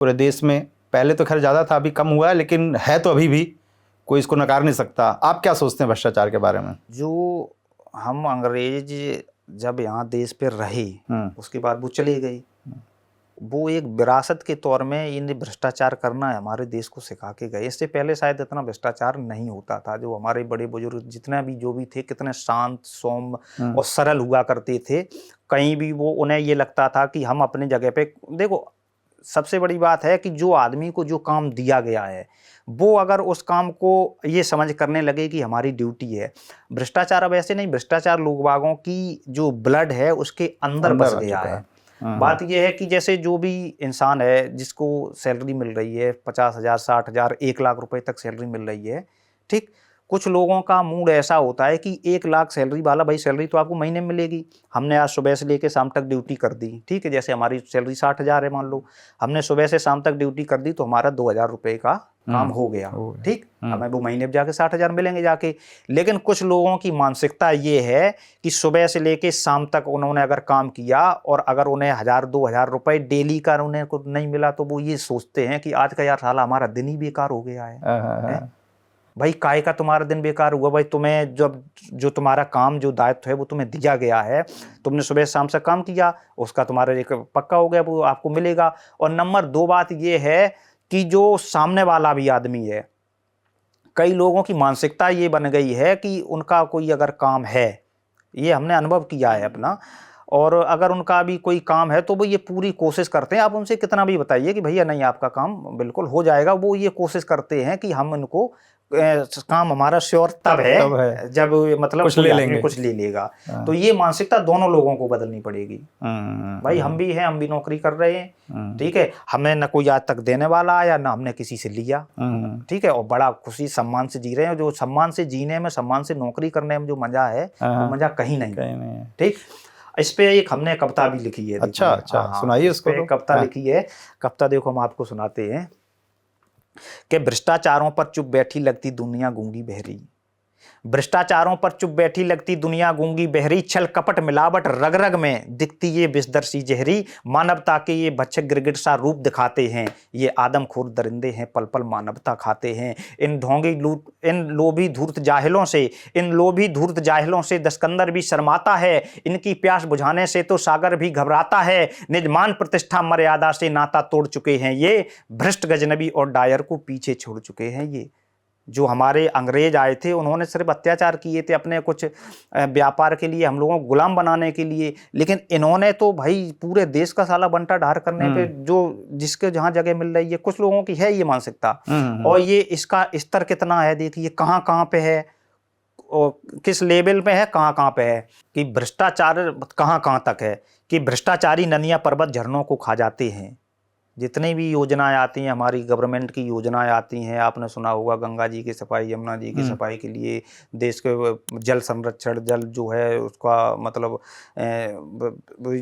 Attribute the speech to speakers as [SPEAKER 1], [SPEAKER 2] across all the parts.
[SPEAKER 1] पूरे देश में। पहले तो खैर ज़्यादा था, अभी कम हुआ है, लेकिन है तो अभी भी, कोई इसको नकार नहीं सकता। आप क्या सोचते हैं भ्रष्टाचार के बारे में?
[SPEAKER 2] जो हम अंग्रेज जब यहाँ देश पे रहे, उसके बाद वो चले गए, वो एक विरासत के तौर में इन भ्रष्टाचार करना हमारे देश को सिखा के गए। इससे पहले शायद इतना भ्रष्टाचार नहीं होता था। जो हमारे बड़े बुजुर्ग जितना भी जो भी थे, कितने शांत सौम्य और सरल हुआ करते थे। कहीं भी वो उन्हें ये लगता था कि हम अपने जगह पे, देखो सबसे बड़ी बात है कि जो आदमी को जो काम दिया गया है, वो अगर उस काम को ये समझ करने लगे कि हमारी ड्यूटी है। भ्रष्टाचार अब ऐसे नहीं, भ्रष्टाचार लोग बागों की जो ब्लड है उसके अंदर बस गया है। बात यह है कि जैसे जो भी इंसान है जिसको सैलरी मिल रही है 50,000, 60,000, 1 लाख रुपए तक सैलरी मिल रही है, ठीक, कुछ लोगों का मूड ऐसा होता है कि 1 लाख सैलरी वाला, भाई सैलरी तो आपको महीने में मिलेगी, हमने आज सुबह से लेकर शाम तक ड्यूटी कर दी, ठीक है, जैसे हमारी सैलरी 60,000 है मान लो, हमने सुबह से शाम तक ड्यूटी कर दी तो हमारा 2,000 रुपये का काम हो गया, ठीक, हमें वो महीने में जाके 60,000 मिलेंगे जाके। लेकिन कुछ लोगों की मानसिकता ये है कि सुबह से लेके शाम तक उन्होंने अगर काम किया और अगर उन्हें 1,000-2,000 रुपए डेली का उन्हें को नहीं मिला तो वो ये सोचते हैं कि आज का यार साला हमारा दिन ही बेकार हो गया है। भाई काय का तुम्हारा दिन बेकार हुआ? भाई तुम्हें जब जो तुम्हारा काम जो दायित्व है वो तुम्हें दिया गया है, तुमने सुबह शाम से काम किया, उसका तुम्हारा एक पक्का हो गया, वो आपको मिलेगा। और नंबर 2 बात ये है कि जो सामने वाला भी आदमी है, कई लोगों की मानसिकता ये बन गई है कि उनका कोई अगर काम है, ये हमने अनुभव किया है अपना, और अगर उनका भी कोई काम है तो वो ये पूरी कोशिश करते हैं, आप उनसे कितना भी बताइए कि भैया नहीं आपका काम बिल्कुल हो जाएगा, वो ये कोशिश करते हैं कि हम इनको काम हमारा श्योर तब है जब मतलब कुछ ले लेगा। तो ये मानसिकता दोनों लोगों को बदलनी पड़ेगी। भाई हम भी हैं, हम भी नौकरी कर रहे हैं, ठीक है, हमें न कोई आज तक देने वाला आया ना हमने किसी से लिया, ठीक है, और बड़ा खुशी सम्मान से जी रहे हैं। जो सम्मान से जीने में, सम्मान से नौकरी करने में जो मजा है वो मजा कहीं नहीं, ठीक। इस पे एक हमने कविता भी लिखी है।
[SPEAKER 1] अच्छा, सुनाइए उसको।
[SPEAKER 2] तो कविता लिखी है, कविता देखो हम आपको सुनाते हैं कि भ्रष्टाचारों पर चुप बैठी लगती दुनिया गूंगी बहरी, भ्रष्टाचारों पर चुप बैठी लगती दुनिया गूंगी बहरी, छल कपट मिलावट रग रग में दिखती ये विषदर सी जहरी, मानवता के ये भक्षक गिरगिट सा रूप दिखाते हैं, ये आदमखोर दरिंदे हैं पल पल मानवता खाते हैं। इन लोभी धूर्त जाहिलों से दस्कंदर भी शर्माता है, इनकी प्यास बुझाने से तो सागर भी घबराता है, निज मान प्रतिष्ठा मर्यादा से नाता तोड़ चुके हैं ये, भ्रष्ट गजनबी और डायर को पीछे छोड़ चुके हैं ये। जो हमारे अंग्रेज आए थे उन्होंने सिर्फ अत्याचार किए थे अपने कुछ व्यापार के लिए, हम लोगों को गुलाम बनाने के लिए, लेकिन इन्होंने तो भाई पूरे देश का साला बंटा ढार करने पे जो जिसके जहां जगह मिल रही है, कुछ लोगों की है ये मानसिकता। और ये इसका स्तर कितना है देखिए, कहां कहां पे है और किस लेवल पे है, कहां कहां पे है, कि भ्रष्टाचार कहां कहां तक है कि भ्रष्टाचारी नदियां पर्वत झरनों को खा जाते हैं। जितनी भी योजनाएं आती हैं, हमारी गवर्नमेंट की योजनाएं आती हैं, आपने सुना होगा गंगा जी की सफाई, यमुना जी की सफाई के लिए, देश के जल संरक्षण, जल जो है उसका मतलब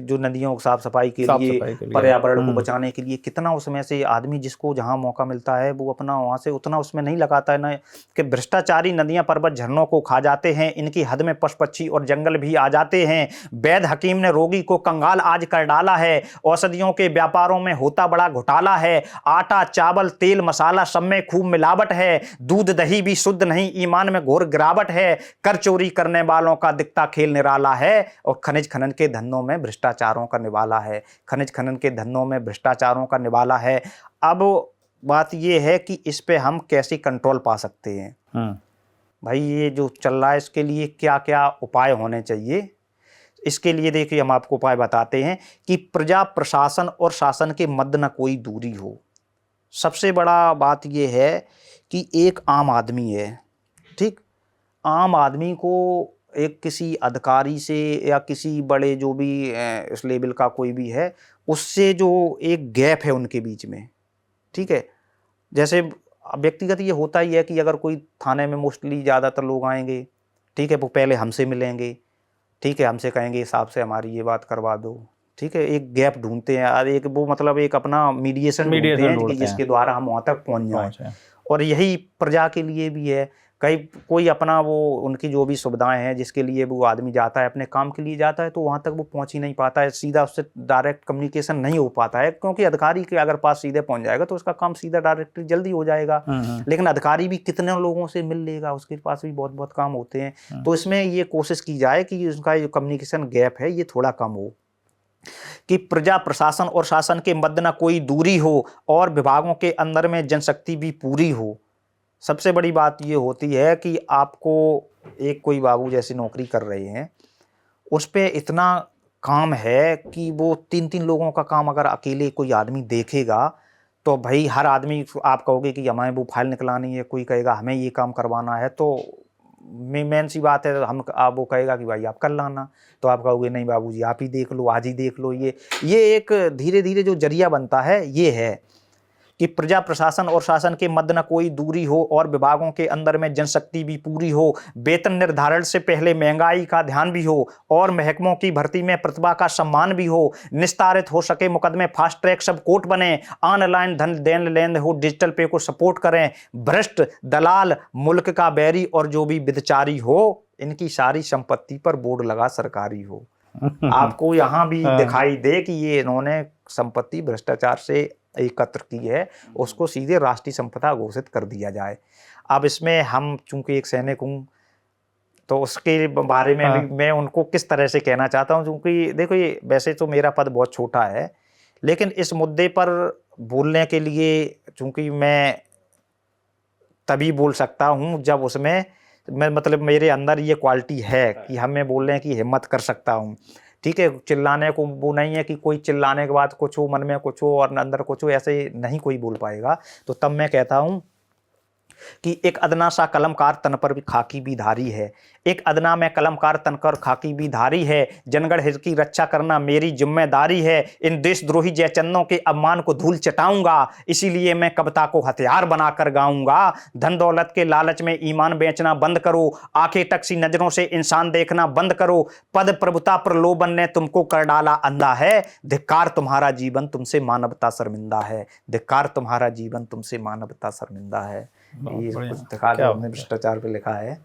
[SPEAKER 2] जो नदियों की साफ सफाई के लिए, पर्यावरण को बचाने के लिए, कितना उसमें से आदमी जिसको जहां मौका मिलता है वो अपना वहां से उतना उसमें नहीं लगाता है ना। कि भ्रष्टाचारी नदियां पर्वत झरनों को खा जाते हैं, इनकी हद में पशु पक्षी और जंगल भी आ जाते हैं, वैद्य हकीम ने रोगी को कंगाल आज कर डाला है, औषधियों के व्यापारों में होता बड़ा घोटाला है, आटा चावल तेल मसाला सब में खूब मिलावट है, दूध दही भी शुद्ध नहीं, ईमान में घोर गिरावट है, कर चोरी करने वालों का दिखता खेल निराला है, और खनिज खनन के धंधों में भ्रष्टाचारों का निवाला है, खनिज खनन के धंधों में भ्रष्टाचारों का निवाला है। अब बात यह है कि इस पे हम कैसे कंट्रोल पा सकते हैं। भाई ये जो चल रहा है इसके लिए क्या क्या उपाय होने चाहिए, इसके लिए देखिए हम आपको उपाय बताते हैं कि प्रजा प्रशासन और शासन के मध्य न कोई दूरी हो। सबसे बड़ा बात यह है कि एक आम आदमी है, ठीक, आम आदमी को एक किसी अधिकारी से या किसी बड़े जो भी इस लेवल का कोई भी है उससे जो एक गैप है उनके बीच में, ठीक है, जैसे व्यक्तिगत ये होता ही है कि अगर कोई थाने में मोस्टली ज़्यादातर लोग आएंगे, ठीक है, वो पहले हमसे मिलेंगे, ठीक है, हमसे कहेंगे साहब से हमारी ये बात करवा दो, ठीक है, एक गैप ढूंढते हैं और एक वो मतलब एक अपना मीडिएशन ढूंढते हैं कि जिसके द्वारा हम वहाँ तक पहुँच जाएं। और यही प्रजा के लिए भी है, कई कोई अपना वो उनकी जो भी सुविधाएं हैं जिसके लिए वो आदमी जाता है, अपने काम के लिए जाता है, तो वहाँ तक वो पहुँच ही नहीं पाता है, सीधा उससे डायरेक्ट कम्युनिकेशन नहीं हो पाता है, क्योंकि अधिकारी के अगर पास सीधे पहुँच जाएगा तो उसका काम सीधा डायरेक्टली जल्दी हो जाएगा। लेकिन अधिकारी भी कितने लोगों से मिल लेगा, उसके पास भी बहुत बहुत काम होते हैं। तो इसमें ये कोशिश की जाए कि उसका जो कम्युनिकेशन गैप है ये थोड़ा कम हो, कि प्रजा प्रशासन और शासन के मध्य न कोई दूरी हो और विभागों के अंदर में जनशक्ति भी पूरी हो। सबसे बड़ी बात ये होती है कि आपको एक कोई बाबू जैसे नौकरी कर रहे हैं, उस पे इतना काम है कि वो 3-3 लोगों का काम अगर अकेले कोई आदमी देखेगा तो भाई हर आदमी, आप कहोगे कि हमें वो फाइल निकलानी है, कोई कहेगा हमें ये काम करवाना है, तो मेन सी बात है, हम आप वो कहेगा कि भाई आप कर लाना, तो आप कहोगे नहीं बाबूजी आप ही देख लो, आज ही देख लो। ये एक धीरे धीरे जो जरिया बनता है ये है कि प्रजा प्रशासन और शासन के मध्य न कोई दूरी हो और विभागों के अंदर में जनशक्ति भी पूरी हो, वेतन निर्धारण से पहले महंगाई का ध्यान भी हो और महकमों की भर्ती में प्रतिभा का सम्मान भी हो, निस्तारित हो सके मुकदमे, फास्ट ट्रैक सब कोर्ट बने, ऑनलाइन धन देन लेन हो, डिजिटल पे को सपोर्ट करें, भ्रष्ट दलाल मुल्क का बैरी और जो भी विदचारी हो, इनकी सारी संपत्ति पर बोर्ड लगा सरकारी हो। आपको यहाँ भी दिखाई दे कि ये इन्होंने संपत्ति भ्रष्टाचार से एकत्र की है, उसको सीधे राष्ट्रीय संपदा घोषित कर दिया जाए। अब इसमें हम चूंकि एक सैनिक हूँ तो उसके बारे में भी मैं उनको किस तरह से कहना चाहता हूँ, क्योंकि देखो ये वैसे तो मेरा पद बहुत छोटा है, लेकिन इस मुद्दे पर बोलने के लिए चूंकि मैं तभी बोल सकता हूँ जब उसमें मैं मतलब मेरे अंदर ये क्वालिटी है कि हमें बोलने की हिम्मत कर सकता हूँ। ठीक है, चिल्लाने को वो नहीं है कि कोई चिल्लाने के बाद कुछ हो, मन में कुछ हो और अंदर कुछ हो, ऐसे नहीं कोई बोल पाएगा। तो तब मैं कहता हूँ कि एक अदना सा कलमकार तन पर भी खाकी भी धारी है, एक अदना में कलमकार तन कर खाकी भी धारी है, जनगण हित की रक्षा करना मेरी जिम्मेदारी है, इन देशद्रोही जयचंदों के अपमान को धूल चटाऊंगा, इसीलिए मैं कविता को हथियार बनाकर गाऊंगा। धन दौलत के लालच में ईमान बेचना बंद करो, आंखें टकसी नजरों से इंसान देखना बंद करो, पद प्रभुता प्रलोभन ने तुमको कर डाला अंधा है, धिक्कार तुम्हारा जीवन तुमसे मानवता शर्मिंदा है, धिक्कार तुम्हारा जीवन तुमसे मानवता शर्मिंदा है। ये कुछ दिखा हमने भ्रष्टाचार पे लिखा है।